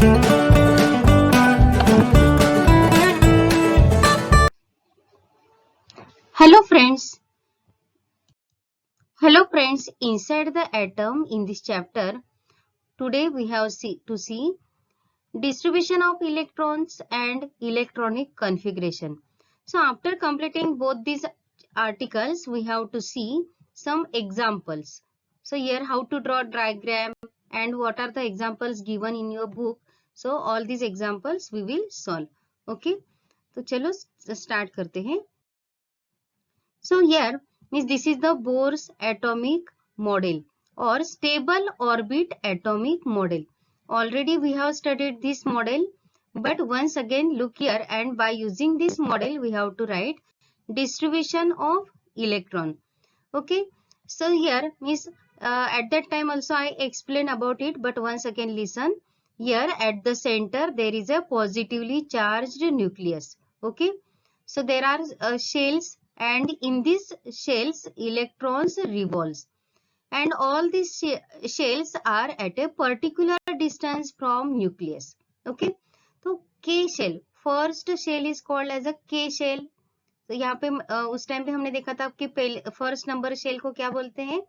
Hello friends. Hello friends, inside the atom in this chapter, today we have to see distribution of electrons and electronic configuration. So after completing both these articles, we have to see some examples. So here how to draw diagram and what are the examples given in your book. So all these examples we will solve. Okay. तो चलो start करते हैं. So here means this is the Bohr's atomic model or stable orbit atomic model. Already we have studied this model, but once again look here, and by using this model we have to write distribution of electron. Okay, so here means at that time also I explained about it, but once again listen. Here at the center there is a positively charged nucleus. Okay, so there are shells, and in these shells electrons revolves, and all these shells are at a particular distance from nucleus. Okay, so K shell, first shell is called as a K shell. तो यहाँ पे उस time पे हमने देखा था कि पहले फर्स्ट नंबर शेल को क्या बोलते हैं,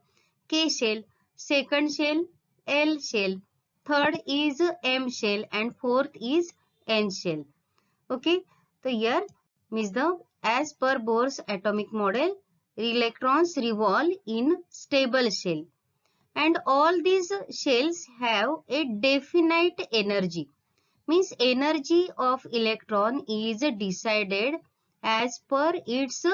K shell, second shell L shell, third is M shell and fourth is N shell. Okay, so here means the as per Bohr's atomic model, electrons revolve in stable shell, and all these shells have a definite energy. Means energy of electron is decided as per its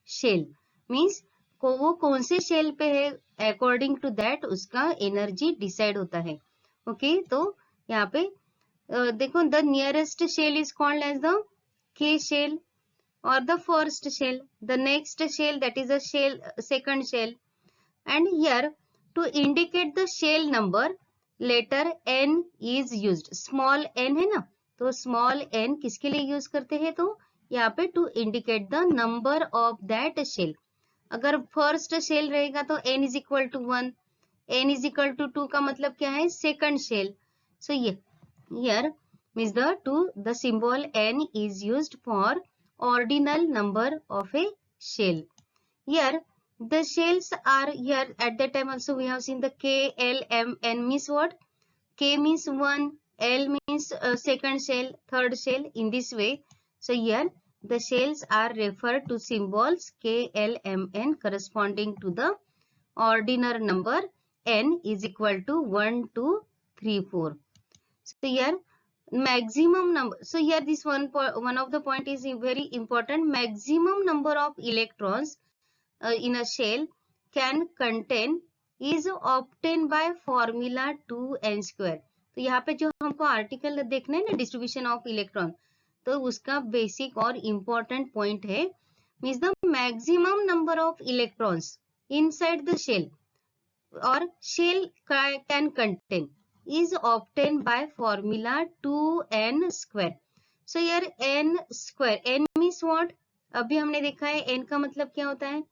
shell. Means वो कौन से shell पे है, according to that उसका energy decide होता है. Okay, तो यहाँ पे देखो, the nearest shell is called as the K shell or the first shell. The next shell, that is a shell, second shell. And here to indicate the shell number, letter N is used. Small n है ना, तो small n किसके लिए use करते हैं, तो यहाँ पे to indicate the number of that shell. अगर फर्स्ट शेल रहेगा तो n is equal to 1, n is equal to 2 का मतलब क्या है, सेकंड शेल. सो ये here means the symbol n is used for ordinal number of a shell. Here the shells are here. At that time also we have seen the K, L, M, N means what? K means 1, L means second shell, third shell, in this way. So here the shells are referred to symbols K, L, M, N corresponding to the ordinal number N is equal to 1, 2, 3, 4. So here maximum number. So here this one of the point is very important. Maximum number of electrons in a shell can contain is obtained by formula 2n square. तो यहाँ पे जो हमको article देखना है ना, distribution of electron, तो उसका बेसिक और इम्पोर्टेंट पॉइंट है means the maximum number of electrons inside the shell और shell can contain is obtained by formula 2n square. So here n square, n means what? अभी हमने देखा है n का मतलब क्या होता है.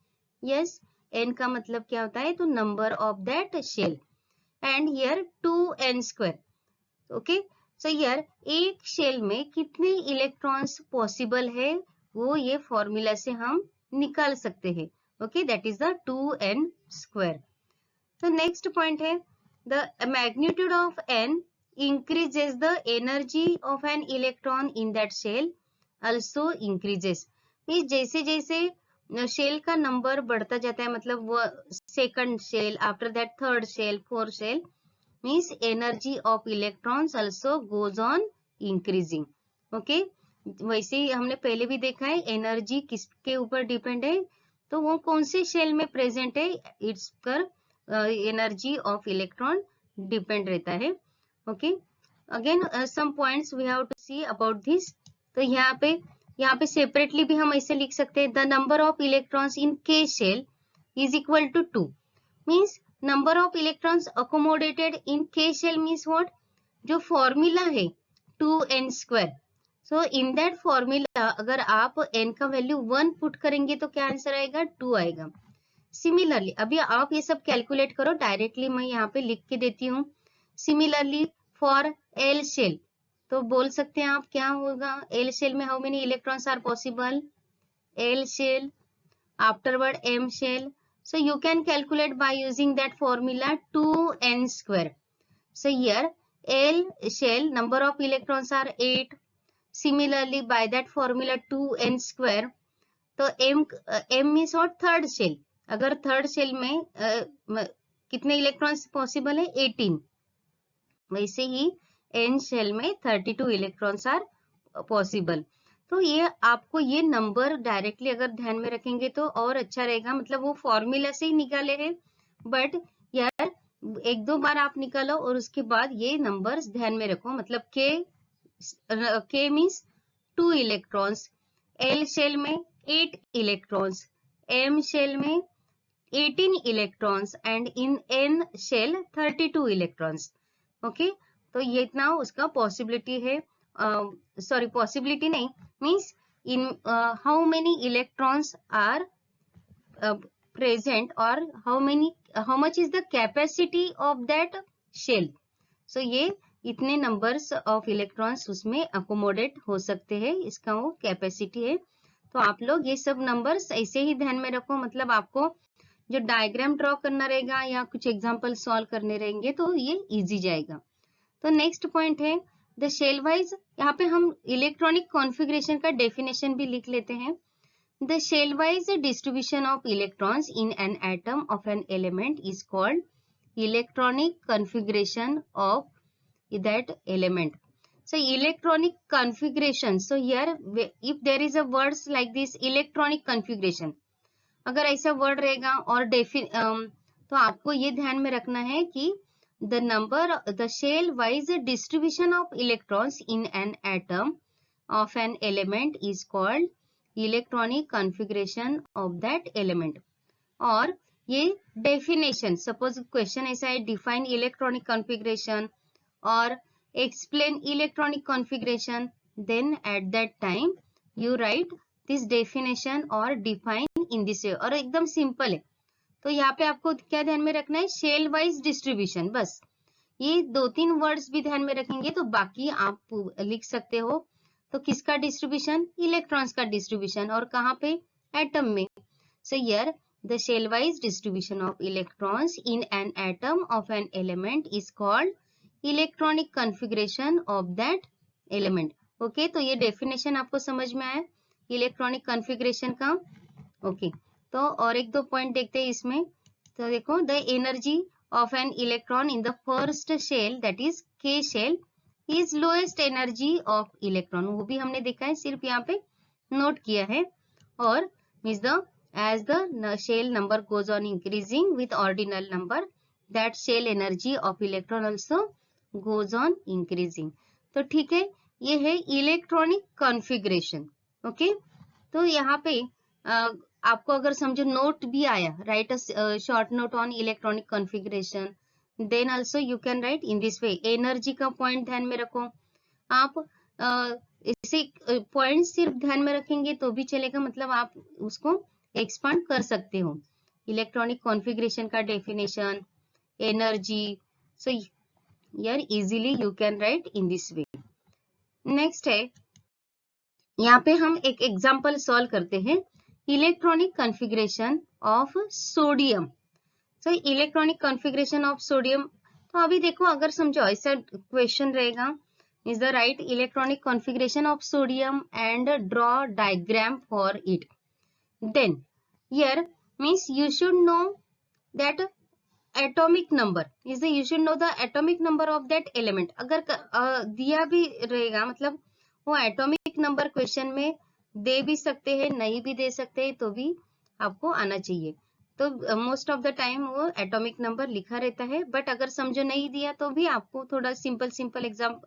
Yes, n का मतलब क्या होता है, तो number of that shell. And here 2n square. Okay, so here एक शेल में कितने इलेक्ट्रॉन्स पॉसिबल है वो ये फॉर्मूला से हम निकाल सकते हैं. Okay, that is the 2n square. So next point है, the magnitude of n increases the energy of an electron in that shell also increases. Means जैसे जैसे शेल का नंबर बढ़ता जाता है, मतलब वो second shell, after that third shell, fourth shell, means energy of electrons also goes on increasing. ओके, वैसे ही हमने पहले भी देखा है एनर्जी किसके ऊपर डिपेंड है, तो वो कौन से शेल में प्रेजेंट है, इट्स पर एनर्जी ऑफ इलेक्ट्रॉन डिपेंड रहता है. Okay, again some points we have to see about this. तो यहाँ पे सेपरेटली भी हम ऐसे लिख सकते हैं, the number of electrons in K shell is equal to 2. Means number of electrons accommodated in K shell means what, जो फॉर्मूला है 2n square. So in that formula अगर आप n का वैल्यू 1 पुट करेंगे तो क्या आंसर आएगा, 2 आएगा. सिमिलरली अभी आप ये सब कैलकुलेट करो, डायरेक्टली मैं यहाँ पे लिख के देती हूँ. सिमिलरली फॉर एल शेल, तो बोल सकते हैं आप क्या होगा, एल शेल में how many electrons are possible, L shell, afterward m shell. So you can calculate by using that formula 2n square. So here L shell number of electrons are 8. Similarly by that formula 2n square. तो m means what, third shell. अगर third shell में कितने electrons possible है, 18. वैसे ही n shell में 32 electrons are possible. तो ये आपको ये नंबर डायरेक्टली अगर ध्यान में रखेंगे तो और अच्छा रहेगा, मतलब वो फॉर्मूला से ही निकाले हैं, बट यार एक दो बार आप निकालो और उसके बाद ये नंबर्स ध्यान में रखो. मतलब k means 2 electrons, L shell में 8 इलेक्ट्रॉन्स, M शेल में 18 electrons and in N shell 32 electrons. Okay, तो ये इतना उसका पॉसिबिलिटी है. सॉरी पॉसिबिलिटी नहीं, means in how many electrons are present or how much is the capacity of that shell. So ये इतने numbers of electrons उसमें accommodate हो सकते हैं, इसका वो कैपेसिटी है. तो आप लोग ये सब numbers ऐसे ही ध्यान में रखो. मतलब आपको जो डायग्राम ड्रॉ करना रहेगा या कुछ एग्जाम्पल सॉल्व करने रहेंगे तो ये इजी जाएगा. तो नेक्स्ट पॉइंट है द शेल वाइज. यहाँ पे हम इलेक्ट्रॉनिक कॉन्फ़िगरेशन का डेफिनेशन भी लिख लेते हैं. The shell wise distribution of electrons in an atom of an element is called electronic configuration of that element. So electronic configuration. So here if there is a words like this electronic configuration, अगर ऐसा word रहेगा और तो आपको ये ध्यान में रखना है कि the shell wise distribution of electrons in an atom of an element is called electronic configuration of that element. और ये definition, suppose question ऐसा है define electronic configuration or explain electronic configuration, then at that time you write this definition or define in this way. और एकदम simple है. तो यहाँ पे आपको क्या ध्यान में रखना है, शेल वाइज डिस्ट्रीब्यूशन. बस ये 2-3 वर्ड्स भी ध्यान में रखेंगे तो बाकी आप लिख सकते हो. तो किसका डिस्ट्रीब्यूशन, इलेक्ट्रॉन्स का डिस्ट्रीब्यूशन, और कहाँ पे, एटम में. So here the shell wise distribution of electrons in an atom of an element is called electronic configuration of that element. Okay, तो ये डेफिनेशन आपको समझ में आया इलेक्ट्रॉनिक कॉन्फ़िगरेशन का. ओके, तो और एक दो पॉइंट देखते हैं इसमें. तो देखो the energy of an electron in the first shell that is K shell is lowest energy of electron. वो भी हमने देखा है, सिर्फ यहाँ पे नोट किया है. और means the as the shell number goes on increasing with ordinal number that shell energy of electron also goes on increasing. तो ठीक है, ये है इलेक्ट्रॉनिक कॉन्फ़िगरेशन. ओके, तो यहाँ पे आपको अगर समझो नोट भी आया, write a short note on electronic configuration, then also you can write in this way. Energy का पॉइंट ध्यान में रखो. आप इसे पॉइंट सिर्फ ध्यान में रखेंगे तो भी चलेगा, मतलब आप उसको एक्सपांड कर सकते हो. इलेक्ट्रॉनिक कॉन्फ़िगरेशन का डेफिनेशन, एनर्जी, सो यार easily you can write in this way. Next है, यहाँ पे हम एक एग्जाम्पल सॉल्व करते हैं. Electronic configuration of sodium. So electronic configuration of sodium. तो अभी देखो, अगर समझो ऐसा क्वेश्चन रहेगा, is the write electronic configuration of sodium and draw diagram for it. Then here means you should know that atomic number is you should know the atomic number of that element. अगर दिया भी रहेगा, मतलब वो atomic number question में दे भी सकते हैं, नहीं भी दे सकते हैं, तो भी आपको आना चाहिए. तो मोस्ट ऑफ द टाइम वो एटॉमिक नंबर लिखा रहता है, बट अगर समझो नहीं दिया तो भी आपको थोड़ा सिंपल एग्जाम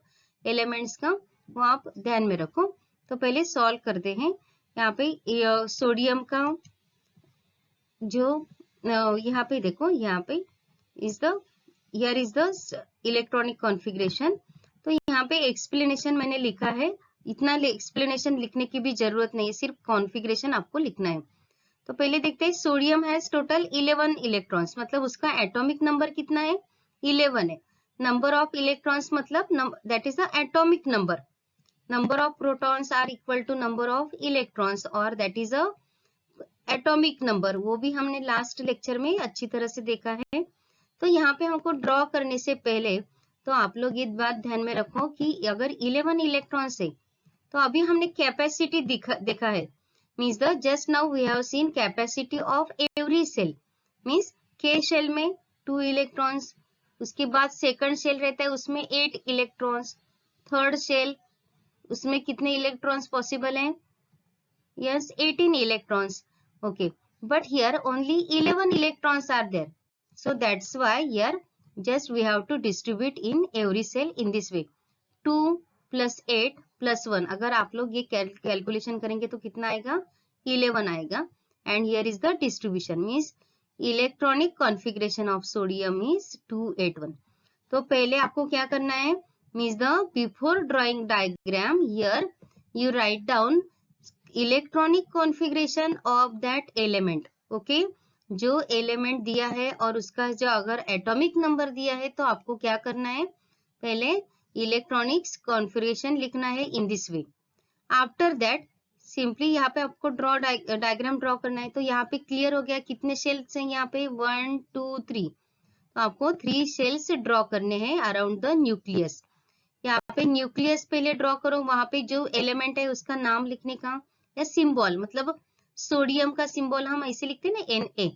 एलिमेंट्स का वो आप ध्यान में रखो. तो पहले सॉल्व करते हैं. यहाँ पे सोडियम का जो यहाँ पे देखो, यहाँ पे here is the electronic configuration. तो यहाँ पे एक्सप्लेनेशन मैंने लिखा है. इतना एक्सप्लेनेशन लिखने की भी जरूरत नहीं है, सिर्फ कॉन्फ़िगरेशन आपको लिखना है. तो पहले देखते हैं, सोडियम हैज टोटल 11 इलेक्ट्रॉन्स, मतलब उसका एटॉमिक नंबर कितना है, 11 है. number of electrons मतलब that is the atomic number of protons are equal to number of electrons or that is a atomic number, वो भी हमने लास्ट लेक्चर में अच्छी तरह से देखा है। तो यहाँ पे हमको ड्रॉ करने से पहले तो आप लोग ये बात ध्यान में रखो कि अगर 11 इलेक्ट्रॉन्स है तो अभी हमने कैपेसिटी देखा है, means the just now we have seen capacity of every shell, means K shell में 2 इलेक्ट्रॉन्स, उसके बाद सेकंड शेल रहता है उसमें 8 इलेक्ट्रॉन्स, थर्ड शेल उसमें कितने इलेक्ट्रॉन्स पॉसिबल हैं? Yes 18 electrons, okay, but here only 11 electrons are there, so that's why here just we have to distribute in every cell in this way, 2 plus 8 plus 1, अगर आप लोग ये calculation करेंगे तो कितना आएगा? 11 आएगा। and here is the distribution means electronic configuration of sodium is 281। तो पहले आपको क्या करना है, means the before drawing diagram here you write down electronic configuration of that element, okay, जो एलिमेंट दिया है और उसका जो अगर एटॉमिक नंबर दिया है तो आपको क्या करना है, पहले इलेक्ट्रॉनिक्स कॉन्फ़िगरेशन लिखना है इन this way. After that simply यहाँ पे आपको डायग्राम ड्रॉ करना है। तो यहाँ पे क्लियर हो गया कितने शेल्स हैं यहाँ पे 1 2 3, तो आपको 3 शेल्स ड्रॉ करने हैं अराउंड द न्यूक्लियस। यहाँ पे न्यूक्लियस पहले ड्रॉ करो, वहां पे जो एलिमेंट है उसका नाम लिखने का या सिंबल, मतलब सोडियम का सिंबल हम ऐसे लिखते हैं ना Na,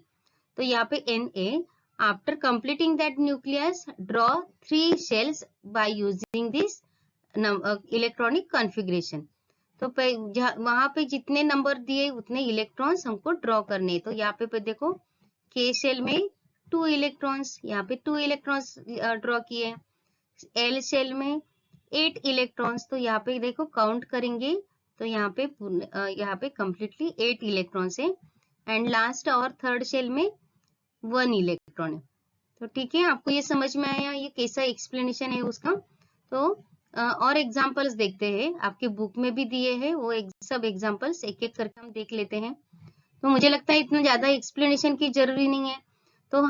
तो यहाँ पे Na। After completing that nucleus draw 3 shells by using this electronic configuration. तो वहां पे जितने नंबर दिए उतने इलेक्ट्रॉन्स हमको ड्रॉ करने। तो यहाँ पे देखो के शेल में 2 इलेक्ट्रॉन्स, यहाँ पे 2 इलेक्ट्रॉन्स ड्रॉ किए, एल शेल में 8 इलेक्ट्रॉन्स, तो यहाँ पे देखो काउंट करेंगे तो यहाँ पे कंप्लीटली 8 इलेक्ट्रॉन्स है एंड लास्ट और थर्ड शेल में 1 इलेक्ट्रॉन है। तो ठीक है, आपको ये समझ में आया ये कैसा एक्सप्लेनेशन है उसका। तो और एग्जांपल्स देखते हैं, आपके बुक में भी दिए हैं वो सब एग्जांपल्स एक एक करके हम देख लेते हैं। तो मुझे लगता है इतना ज्यादा एक्सप्लेनेशन की जरूरी नहीं है। तो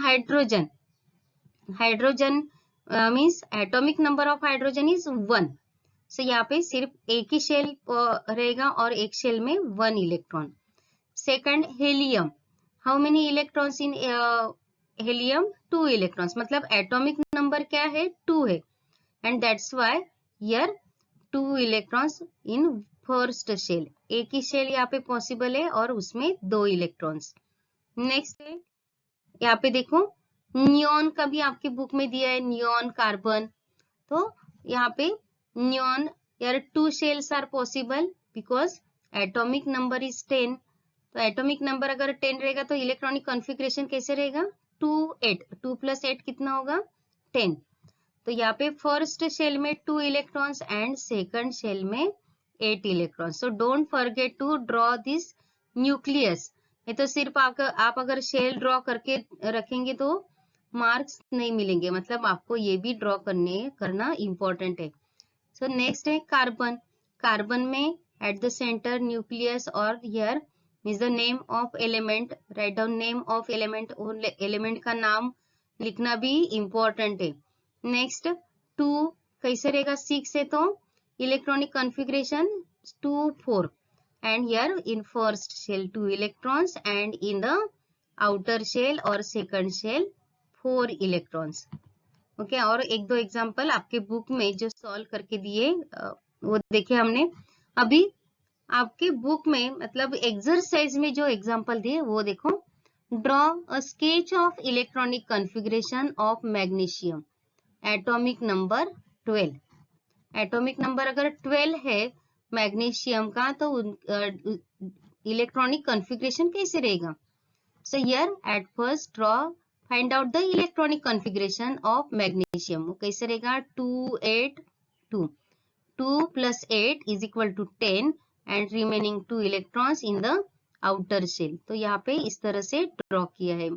hydrogen means atomic number of hydrogen is 1, सो यहाँ पे सिर्फ एक ही शेल रहेगा और एक शेल में 1 electron. Second helium, how many electrons in helium? 2 electrons, मतलब एटॉमिक नंबर क्या है? 2 है and that's why here 2 electrons in first shell, एक ही शेल यहाँ पे पॉसिबल है और उसमें 2 इलेक्ट्रॉन्स। नेक्स्ट है यहाँ पे देखो नियॉन का भी आपके बुक में दिया है, नियॉन कार्बन। तो यहाँ पे नियॉन यार 2 shells are possible because atomic number is 10। तो एटॉमिक नंबर अगर 10 रहेगा तो इलेक्ट्रॉनिक कॉन्फ़िगरेशन कैसे रहेगा? 2 8, 2 + 8 कितना होगा? 10। तो यहाँ पे फर्स्ट शेल में 2 इलेक्ट्रॉन्स एंड सेकंड शेल में 8 electrons. So don't forget to draw this nucleus. ये तो सिर्फ आप अगर शेल ड्रॉ करके रखेंगे तो मार्क्स नहीं मिलेंगे, मतलब आपको ये भी ड्रॉ करना इंपॉर्टेंट है। सो नेक्स्ट है कार्बन। कार्बन में एट द सेंटर न्यूक्लियस और here is the name of element, write down name of element, element का नाम लिखना भी इंपॉर्टेंट है। नेक्स्ट 2 कैसे रहेगा? 6 है तो electronic configuration 2 4 and here in first shell 2 electrons and in the outer shell और सेकंड शेल 4 इलेक्ट्रॉन्स। ओके, और एक दो एग्जांपल आपके बुक में जो सॉल्व करके दिए वो देखे हमने अभी आपके बुक में, मतलब एक्सरसाइज में जो एग्जांपल दिए वो देखो। Draw a sketch of electronic configuration of magnesium, atomic number 12। Atomic number अगर 12 है मैग्नीशियम का तो इलेक्ट्रॉनिक कॉन्फ़िगरेशन कैसे रहेगा? So here at first draw find out the electronic configuration of magnesium. वो कैसे रहेगा? 2 8 2, 2 + 8 is equal to 10 and remaining 2 electrons in the outer shell. तो यहाँ पे इस तरह से ड्रॉ किया है।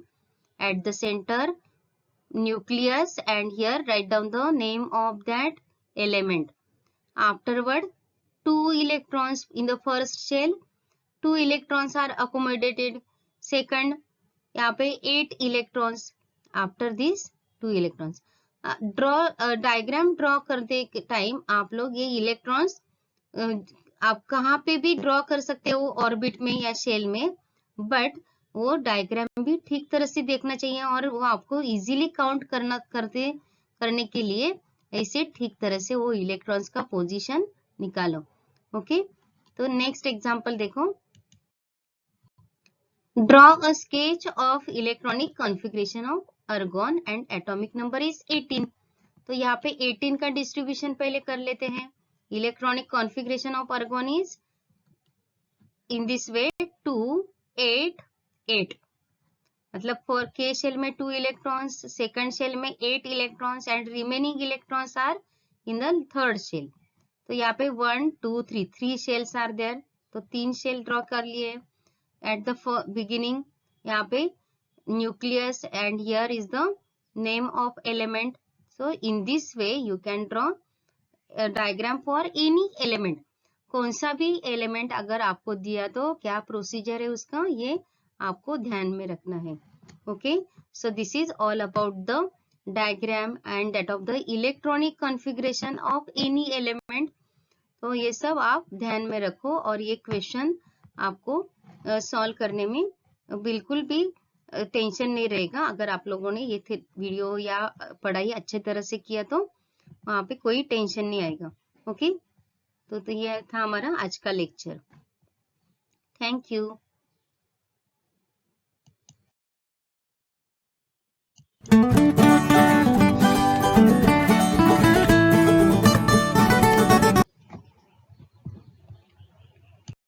At the centre nucleus and here write down the name of that element. Afterward 2 electrons in the first shell, 2 electrons are accommodated. Second यहाँ पे 8 electrons, after this 2 electrons. Diagram draw करते टाइम आप लोग ये electrons आप कहाँ पे भी ड्रॉ कर सकते हो, ऑर्बिट में या शेल में, बट वो डायग्राम भी ठीक तरह से देखना चाहिए और वो आपको इजीली काउंट करने के लिए ऐसे ठीक तरह से वो इलेक्ट्रॉन्स का पोजीशन निकालो। ओके, तो नेक्स्ट एग्जांपल देखो। Draw a sketch of electronic configuration of argon and atomic number is 18। तो यहाँ पे 18 का डिस्ट्रीब्यूशन पहले कर लेते हैं। Electronic configuration of argon is in this वे 2 8 8, मतलब फॉर के शेल में 2 इलेक्ट्रॉन्स, सेकंड शेल में 8 electrons and remaining electrons are in the third shell. तो यहाँ पे 1 2 3 शेल्स आर देयर, तो 3 शेल ड्रॉ कर लिए एट द बिगिनिंग। यहाँ पे nucleus and here is the name of element. So in this way you can draw diagram for any element. कौन सा भी एलिमेंट अगर आपको दिया तो क्या प्रोसीजर है उसका, ये आपको ध्यान में रखना है। Okay, so this is all about the diagram and that of the electronic configuration of any element. तो ये सब आप ध्यान में रखो और ये क्वेश्चन आपको सॉल्व करने में बिल्कुल भी टेंशन नहीं रहेगा। अगर आप लोगों ने ये वीडियो या पढ़ाई अच्छे तरह से किया तो वहाँ पे कोई टेंशन नहीं आएगा। ओके, तो ये था हमारा आज का लेक्चर। Thank you.